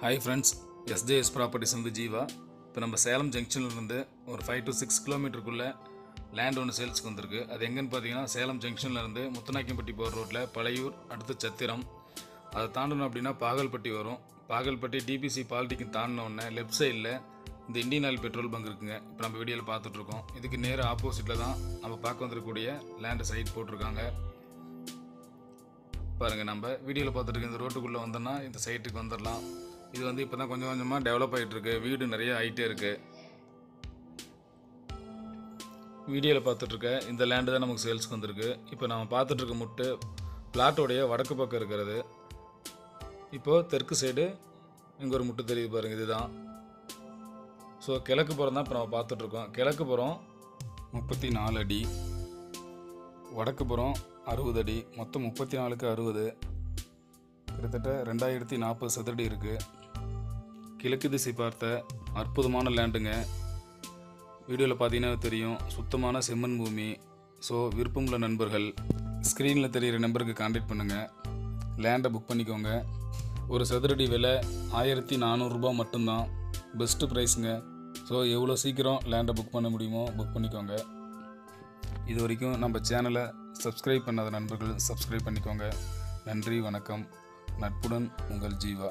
Hi friends, SJS Properties வந்து ஜீவா. இப்போ நம்ம சேலம் ஜங்ஷன்லேருந்து ஒரு 5 to 6 கிலோமீட்டருக்குள்ளே லேண்ட் ஒன்று சேல்ஸ்க்கு வந்திருக்கு. அது எங்கன்னு பார்த்தீங்கன்னா சேலம் ஜங்ஷன்லேருந்து முத்துநாயக்கம்பட்டி போகிற ரோட்டில் பழையூர் அடுத்து சத்திரம். அதை தாண்டணும் அப்படின்னா பாகல்பட்டி வரும். பாகல்பட்டி டிபிசி பாலிடெக்னிக் தாண்டின உடனே லெஃப்ட் சைடில் இந்த இந்தியன் ஆயில் பெட்ரோல் பங்க் இருக்குங்க. இப்போ நம்ம வீடியோவில் பார்த்துட்ருக்கோம். இதுக்கு நேராக ஆப்போசிட்டில் தான் நம்ம பார்க்க வந்துருக்கக்கூடிய லேண்டு சைட் போட்டிருக்காங்க. பாருங்கள், நம்ம வீடியோவில் பார்த்துட்டு இந்த ரோட்டுக்குள்ளே வந்தோன்னா இந்த சைட்டுக்கு வந்துடலாம். இது வந்து இப்போ தான் கொஞ்சம் கொஞ்சமாக டெவலப் ஆகிட்டுருக்கு. வீடு நிறைய ஆகிட்டே இருக்குது. வீடியோவில் பார்த்துட்ருக்க இந்த லேண்டு தான் நமக்கு சேல்ஸ்க்கு வந்திருக்கு. இப்போ நம்ம பார்த்துட்ருக்க முட்டு பிளாட்டோடைய வடக்கு பக்கம் இருக்கிறது. இப்போது தெற்கு சைடு இங்கே ஒரு முட்டு தெரியுது பாருங்கள், இதுதான். ஸோ கிழக்கு புறம் தான் இப்போ நம்ம பார்த்துட்ருக்கோம். கிழக்கு புறம் 34 அடி, வடக்கு புறம் 60 அடி, மொத்தம் 34க்கு 60, கிட்டத்தட்ட 2040 சதுரடி இருக்குது. கிழக்கு திசை பார்த்த அற்புதமான லேண்டுங்க. வீடியோவில் பார்த்தீங்கன்னா தெரியும், சுத்தமான செம்மண் பூமி. ஸோ விருப்பமுள்ள நண்பர்கள் ஸ்க்ரீனில் தெரிகிற நம்பருக்கு கான்டாக்ட் பண்ணுங்கள், லேண்டை புக் பண்ணிக்கோங்க. ஒரு சதுரடி விலை 1400 ரூபா மட்டும்தான், பெஸ்ட்டு ப்ரைஸுங்க. ஸோ எவ்வளோ சீக்கிரம் லேண்டை புக் பண்ண முடியுமோ புக் பண்ணிக்கோங்க. இது வரைக்கும் நம்ம சேனலை சப்ஸ்கிரைப் பண்ணாத நண்பர்கள் சப்ஸ்கிரைப் பண்ணிக்கோங்க. நன்றி, வணக்கம். நட்புடன் உங்கள் ஜீவா.